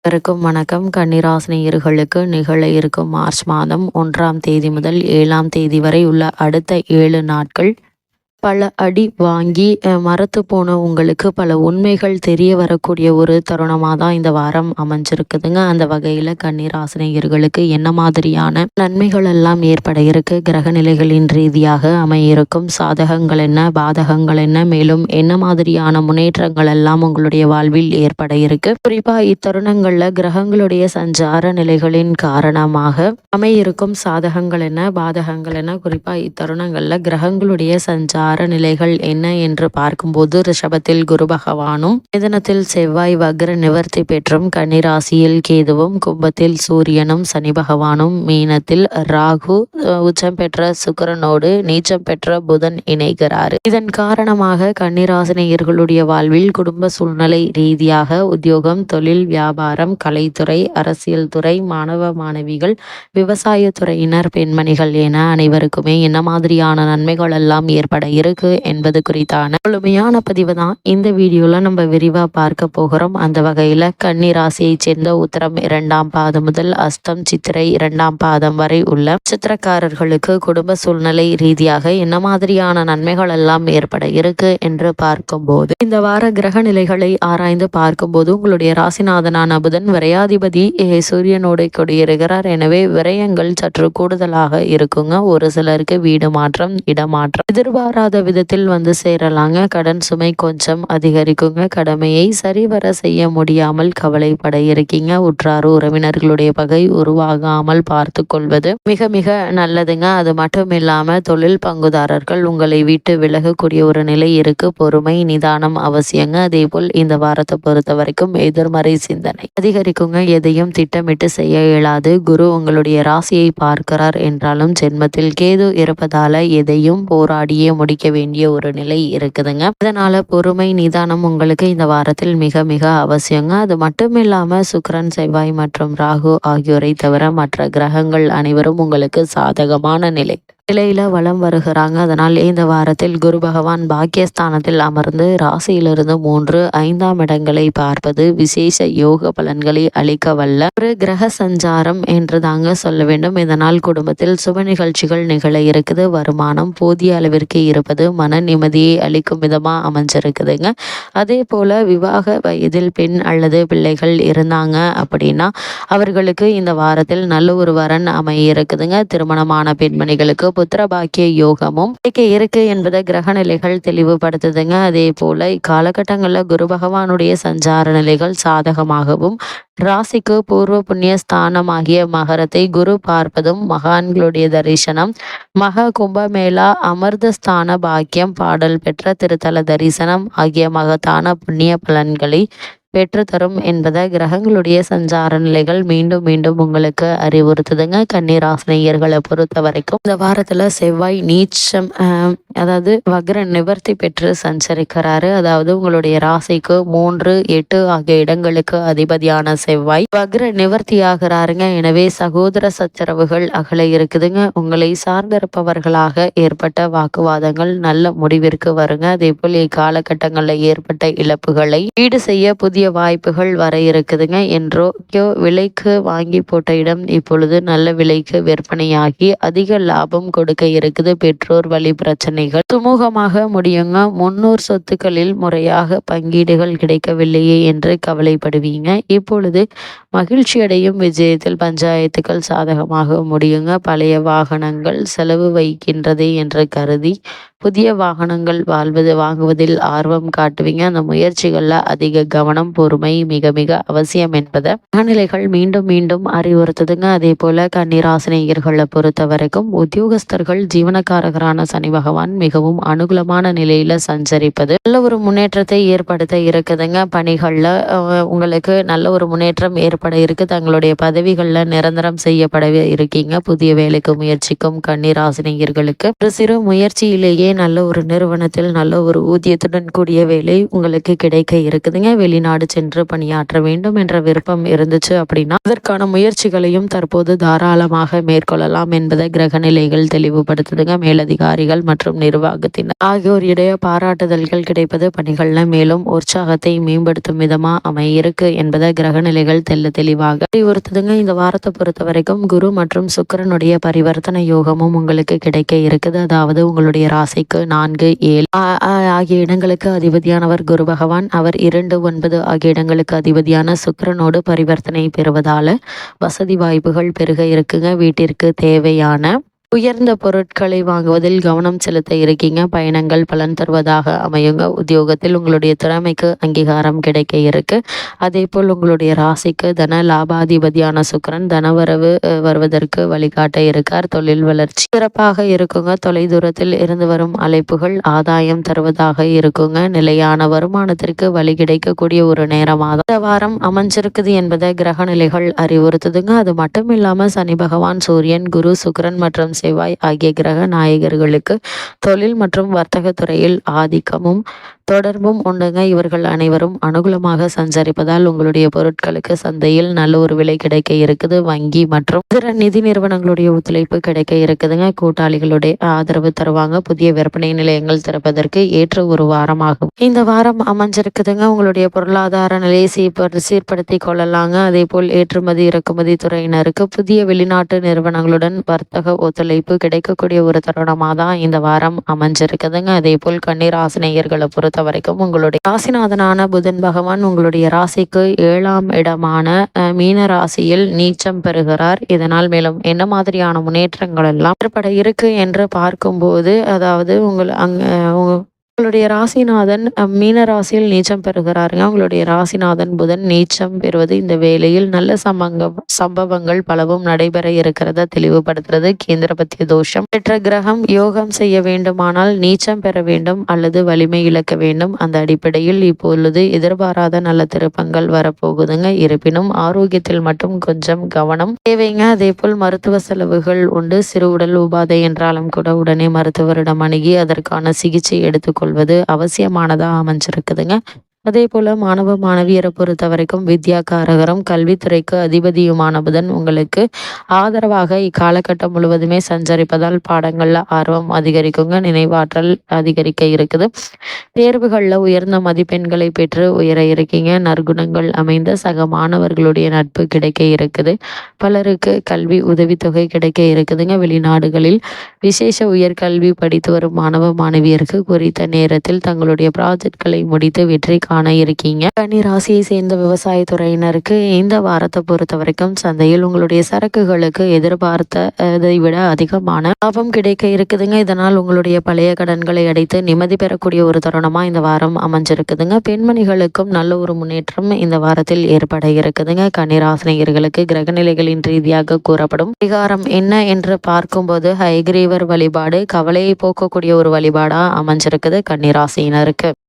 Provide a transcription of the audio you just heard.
அனைவருக்கும் வணக்கம். கன்னிராசினியர்களுக்கு நிகழ இருக்கும் மார்ச் மாதம் 1ஆம் தேதி முதல் 7ஆம் தேதி வரை உள்ள அடுத்த 7 நாட்கள் பல அடி வாங்கி மரத்து போன உங்களுக்கு பல உண்மைகள் தெரிய வரக்கூடிய ஒரு தருணமாக தான் இந்த வாரம் அமைஞ்சிருக்குதுங்க. அந்த வகையில் கன்னிராசினியர்களுக்கு என்ன மாதிரியான நன்மைகள் எல்லாம் ஏற்பட இருக்கு, கிரக நிலைகளின் ரீதியாக அமையிருக்கும் சாதகங்கள் என்ன, பாதகங்கள் என்ன, மேலும் என்ன மாதிரியான முன்னேற்றங்கள் எல்லாம் உங்களுடைய வாழ்வில் ஏற்பட இருக்கு, குறிப்பா இத்தருணங்கள்ல கிரகங்களுடைய சஞ்சார நிலைகளின் காரணமாக அமையிருக்கும் சாதகங்கள் என்ன, பாதகங்கள் என்ன, குறிப்பா இத்தருணங்கள்ல கிரகங்களுடைய சஞ்சார நிலைகள் என்ன என்று பார்க்கும்போது ரிஷபத்தில் குரு பகவானும், மிதுனத்தில் செவ்வாய் வக்ர நிவர்த்தி பெற்றும், கன்னிராசியில் கேதுவும், கும்பத்தில் சூரியனும் சனி பகவானும், மீனத்தில் ராகு உச்சம் பெற்ற சுக்கிரனோடு நீச்சம் பெற்ற புதன் இணைகிறார். இதன் காரணமாக கன்னிராசினியர்களுடைய வாழ்வில் குடும்ப சூழ்நிலை ரீதியாக உத்தியோகம், தொழில், வியாபாரம், கலைத்துறை, அரசியல் துறை, மாணவ மாணவிகள், விவசாயத்துறையினர், பெண்மணிகள் என அனைவருக்குமே என்ன மாதிரியான நன்மைகள் எல்லாம் ஏற்பட இருக்கு என்பது குறித்தான முழுமையான பதிவு தான் இந்த வீடியோல நம்ம விரிவா பார்க்க போகிறோம். அந்த வகையில கன்னி ராசியை சேர்ந்த உத்தரம் 2ஆம் பாதம் முதல் அஸ்தம் சித்திரை 2ஆம் பாதம் வரை உள்ள நட்சத்திரக்காரர்களுக்கு குடும்ப சூழ்நிலை ரீதியாக என்ன மாதிரியான நன்மைகள் எல்லாம் ஏற்பட இருக்கு என்று பார்க்கும்போது, இந்த வார கிரக நிலைகளை ஆராய்ந்து பார்க்கும்போது உங்களுடைய ராசிநாதனான புதன் விரையாதிபதி சூரியனோடு கொடியிருக்கிறார். எனவே விரயங்கள் சற்று கூடுதலாக இருக்குங்க. ஒரு சிலருக்கு வீடு மாற்றம், இடமாற்றம் எதிர்பாராத விதத்தில் வந்து சேரலாங்க. கடன் சுமை கொஞ்சம் அதிகரிக்குங்க. கடமையை சரிவர செய்ய முடியாமல் கவலைப்பட இருக்கீங்க. உற்றார் உறவினர்களுடைய பகை உருவாகாமல் பார்த்து கொள்வது மிக மிக நல்லதுங்க. அது மட்டும் இல்லாம தொழில் பங்குதாரர்கள் உங்களை விட்டு விலகக்கூடிய ஒரு நிலை இருக்கு. பொறுமை, நிதானம் அவசியங்க. அதே போல் இந்த வாரத்தை பொறுத்த வரைக்கும் எதிர்மறை சிந்தனை அதிகரிக்குங்க. எதையும் திட்டமிட்டு செய்ய இயலாது. குரு உங்களுடைய ராசியை பார்க்கிறார் என்றாலும் ஜென்மத்தில் கேது இருப்பதால எதையும் போராடியே முடிக்க வேண்டிய ஒரு நிலை இருக்குதுங்க. இதனால பொறுமை, நிதானம் உங்களுக்கு இந்த வாரத்தில் மிக மிக அவசியங்க. அது மட்டும் இல்லாம சுக்கிரன், செவ்வாய் மற்றும் ராகு ஆகியோரை தவிர மற்ற கிரகங்கள் அனைவரும் உங்களுக்கு சாதகமான நிலையில வலம் வருகிறாங்க. அதனால் இந்த வாரத்தில் குரு பகவான் பாக்கியஸ்தானத்தில் அமர்ந்து ராசியிலிருந்து 3, 5ஆம் இடங்களை பார்ப்பது விசேஷ யோக பலன்களை அளிக்க வல்ல ஒரு கிரக சஞ்சாரம் என்று தாங்க சொல்ல வேண்டும். இதனால் குடும்பத்தில் சுப நிகழ்ச்சிகள் நிகழ இருக்குது. வருமானம் போதிய அளவிற்கு இருப்பது மன நிம்மதியை அளிக்கும் விதமா அமைஞ்சிருக்குதுங்க. அதே போல விவாக வயதில் பெண் அல்லது பிள்ளைகள் இருந்தாங்க அப்படின்னா அவர்களுக்கு இந்த வாரத்தில் நல்ல ஒரு வரன் அமைய இருக்குதுங்க. திருமணமான பெண்மணிகளுக்கு புத்திர பாக்கிய யோகமும் இருக்கு என்பதை கிரக நிலைகள் தெளிவுபடுத்துதுங்க. அதே போல இக்காலகட்டங்களில் குரு பகவானுடைய சஞ்சார நிலைகள் சாதகமாகவும், ராசிக்கு பூர்வ புண்ணிய ஸ்தானமாகிய மகரத்தை குரு பார்ப்பதும், மகான்களுடைய தரிசனம், மக கும்பமேளா, அமிர்த ஸ்தான பாக்கியம், பாடல் பெற்ற திருத்தல தரிசனம் ஆகிய மகத்தான புண்ணிய பலன்களை பெற்றுத்தரும் என்பதை கிரகங்களுடைய சஞ்சார நிலைகள் மீண்டும் மீண்டும் உங்களுக்கு அறிவுறுத்துதுங்க. கன்னிராசினியர்களை பொறுத்த வரைக்கும் இந்த வாரத்துல செவ்வாய் நீச்சம் அதாவது வக்ர நிவர்த்தி பெற்று சஞ்சரிக்கிறாரு. அதாவது உங்களுடைய ராசிக்கு 3, 8 ஆகிய இடங்களுக்கு அதிபதியான செவ்வாய் வக்ர நிவர்த்தி ஆகிறாருங்க. எனவே சகோதர சச்சரவுகள் அகல இருக்குதுங்க. உங்களை சார்ந்திருப்பவர்களாக ஏற்பட்ட வாக்குவாதங்கள் நல்ல முடிவிற்கு வருங்க. அதே போல் இக்காலகட்டங்களில் ஏற்பட்ட இழப்புகளை ஈடு செய்ய புதிய வாய்ப்புகள் வர இருக்குதுங்க. என்றோ விலைக்கு வாங்கி போட்ட இடம் இப்பொழுது நல்ல விலைக்கு விற்பனையாகி அதிக லாபம் கொடுக்க இருக்குது. பெற்றோர் வழி பிரச்சனைகள் சுமூகமாக முடியுங்க. முன்னோர் சொத்துக்களில் முறையாக பங்கீடுகள் கிடைக்கவில்லையே என்று கவலைப்படுவீங்க. இப்பொழுது மகிழ்ச்சி அடையும் விஜயத்தில் பஞ்சாயத்துக்கள் சாதகமாக முடியுங்க. பழைய வாகனங்கள் செலவு வைக்கின்றதே என்று கருதி புதிய வாகனங்கள் வாங்குவதில் ஆர்வம் காட்டுவீங்க. அந்த முயற்சிகள்ல அதிக கவனம், பொறுமை மிக மிக அவசியம் என்பதை மனநிலைகள் மீண்டும் மீண்டும் அறிவுறுத்துதுங்க. அதே போல கன்னிராசினியர்களை பொறுத்த வரைக்கும் உத்தியோகஸ்தர்கள் ஜீவனக்காரகரான சனி பகவான் மிகவும் அனுகூலமான நிலையில சஞ்சரிப்பது நல்ல ஒரு முன்னேற்றத்தை ஏற்படுத்த இருக்குதுங்க. பணிகள்ல உங்களுக்கு நல்ல ஒரு முன்னேற்றம் ஏற்பட இருக்கு. தங்களுடைய பதவிகள்ல நிரந்தரம் செய்யப்படவே இருக்கீங்க. புதிய வேலைக்கு முயற்சிக்கும் கன்னிராசினியர்களுக்கு ஒரு சிறு முயற்சியிலேயே நல்ல ஒரு நிறுவனத்தில் நல்ல ஒரு ஊதியத்துடன் கூடிய வேலை உங்களுக்கு கிடைக்க இருக்குதுங்க. வெளிநாடு சென்று பணியாற்ற வேண்டும் என்ற விருப்பம் இருந்துச்சு அப்படின்னா அதற்கான முயற்சிகளையும் தற்போது தாராளமாக மேற்கொள்ளலாம் என்பதை கிரக நிலைகள் தெளிவுபடுத்துதுங்க. மேலதிகாரிகள் மற்றும் நிர்வாகத்தினர் ஆகியோரிடையே பாராட்டுதல்கள் கிடைப்பது பணிகள்ல மேலும் உற்சாகத்தை மேம்படுத்தும் விதமா அமையிருக்கு என்பதை கிரக நிலைகள் தெல்ல தெளிவாக அறிவுறுத்துதுங்க. இந்த வாரத்தை பொறுத்த வரைக்கும் குரு மற்றும் சுக்கிரனுடைய பரிவர்த்தனை யோகமும் உங்களுக்கு கிடைக்க இருக்குது. அதாவது உங்களுடைய ராசிக்கு 4, 7 ஆகிய இடங்களுக்கு அதிபதியானவர் குரு பகவான். அவர் 2, 9 ஆகிய இடங்களுக்கு அதிபதியான சுக்கிரனோடு பரிவர்த்தனை பெறுவதால வசதி வாய்ப்புகள் பெருக இருக்குங்க. வீட்டிற்கு தேவையான உயர்ந்த பொருட்களை வாங்குவதில் கவனம் செலுத்த இருக்கீங்க. பயணங்கள் பலன் தருவதாக அமையுங்க. உத்தியோகத்தில் உங்களுடைய திறமைக்கு அங்கீகாரம் கிடைக்க இருக்கு. அதே போல் உங்களுடைய ராசிக்கு தன லாபாதிபதியான சுக்கிரன் தனவரவு வருவதற்கு வழிகாட்ட இருக்கார். தொழில் வளர்ச்சி சிறப்பாக இருக்குங்க. தொலைதூரத்தில் இருந்து வரும் அழைப்புகள் ஆதாயம் தருவதாக இருக்குங்க. நிலையான வருமானத்திற்கு வழி கிடைக்கக்கூடிய ஒரு நேரமாக இந்த வாரம் அமைஞ்சிருக்குது என்பதை கிரக நிலைகள் அறிவுறுத்துதுங்க. அது மட்டும் இல்லாம சனி பகவான், சூரியன், குரு, சுக்கிரன் மற்றும் செவ்வாய் ஆகிய கிரக நாயகர்களுக்கு தொழில் மற்றும் வர்த்தக துறையில் ஆதிக்கமும் தொடர்பும் உண்டுங்க. இவர்கள் அனைவரும் அனுகூலமாக சஞ்சரிப்பதால் உங்களுடைய பொருட்களுக்கு சந்தையில் நல்ல ஒரு விலை கிடைக்க இருக்குது. வங்கி மற்றும் இதர நிதி நிறுவனங்களுடைய ஒத்துழைப்பு கிடைக்க இருக்குதுங்க. கூட்டாளிகளுடைய ஆதரவு தருவாங்க. புதிய விற்பனை நிலையங்கள் திறப்பதற்கு ஏற்ற ஒரு வாரமாகும் இந்த வாரம் அமைஞ்சிருக்குதுங்க. உங்களுடைய பொருளாதார நிலையை சீர்படுத்தி கொள்ளலாங்க. அதே போல் ஏற்றுமதி இறக்குமதி துறையினருக்கு புதிய வெளிநாட்டு நிறுவனங்களுடன் வர்த்தக ஒத்துழைப்பு கிடைக்கக்கூடிய ஒரு தருணமாக தான் இந்த வாரம் அமைஞ்சிருக்குதுங்க. அதே போல் கன்னிராசினியர்களை பொறுத்த வரைக்கும் உங்களுடைய ராசிநாதனான புதன் பகவான் உங்களுடைய ராசிக்கு 7ஆம் இடமான மீன ராசியில் நீச்சம் பெறுகிறார். இதனால் மேலும் என்ன மாதிரியான முன்னேற்றங்கள் எல்லாம் ஏற்பட இருக்கு என்று பார்க்கும்போது, அதாவது உங்களுடைய ராசிநாதன் மீன ராசியில் நீச்சம் பெறுகிறாருங்க. உங்களுடைய ராசிநாதன் புதன் நீச்சம் பெறுவது இந்த வேளையில் நல்ல சம்பவங்கள் பலவும் நடைபெற இருக்கிறத தெளிவுபடுத்துறது. கேந்திரபத்திய தோஷம் பெற்ற கிரகம் யோகம் செய்ய வேண்டுமானால் நீச்சம் பெற வேண்டும் அல்லது வலிமை இழக்க வேண்டும். அந்த அடிப்படையில் இப்பொழுது எதிர்பாராத நல்ல திருப்பங்கள் வரப்போகுதுங்க. இருப்பினும் ஆரோக்கியத்தில் மட்டும் கொஞ்சம் கவனம் தேவைங்க. அதே போல் மருத்துவ செலவுகள் உண்டு. சிறு உடல் உபாதை என்றாலும் கூட உடனே மருத்துவரிடம் அணுகி அதற்கான சிகிச்சை எடுத்துக்கொள்வது அவசியமானதா அமைஞ்சிருக்குதுங்க. அதே போல மாணவ மாணவியரை பொறுத்த வரைக்கும் வித்யாகாரகரும் கல்வித்துறைக்கு அதிபதியுமான புதன் உங்களுக்கு ஆதரவாக இக்காலகட்டம் முழுவதுமே சஞ்சரிப்பதால் பாடங்கள்ல ஆர்வம் அதிகரிக்குங்க. நினைவாற்றல் அதிகரிக்க இருக்குது. தேர்வுகளில் உயர்ந்த மதிப்பெண்களை பெற்று உயர இருக்கீங்க. நற்குணங்கள் அமைந்த சக மாணவர்களுடைய நட்பு கிடைக்க இருக்குது. பலருக்கு கல்வி உதவித்தொகை கிடைக்க இருக்குதுங்க. வெளிநாடுகளில் விசேஷ உயர்கல்வி படித்து வரும் மாணவ மாணவியருக்கு குறித்த நேரத்தில் தங்களுடைய ப்ராஜெக்ட்களை முடித்து வெற்றி காண இருக்கீங்க. கன்னி ராசியை சேர்ந்த விவசாயத்துறையினருக்கு இந்த வாரத்தை பொறுத்த வரைக்கும் சந்தையில் உங்களுடைய சரக்குகளுக்கு எதிர்பார்த்ததை விட அதிகமான லாபம் கிடைக்க இருக்குதுங்க. இதனால் உங்களுடைய பழைய கடன்களை அடைத்து நிம்மதி பெறக்கூடிய ஒரு தருணமா இந்த வாரம் அமைஞ்சிருக்குதுங்க. பெண்மணிகளுக்கும் நல்ல ஒரு முன்னேற்றம் இந்த வாரத்தில் ஏற்பட இருக்குதுங்க. கன்னிராசினியர்களுக்கு கிரகநிலைகளின் ரீதியாக கூறப்படும் பரிகாரம் என்ன என்று பார்க்கும்போது ஹயக்ரீவர் வழிபாடு கவலையை போக்கக்கூடிய ஒரு வழிபாடா அமைஞ்சிருக்குது கன்னிராசியினருக்கு.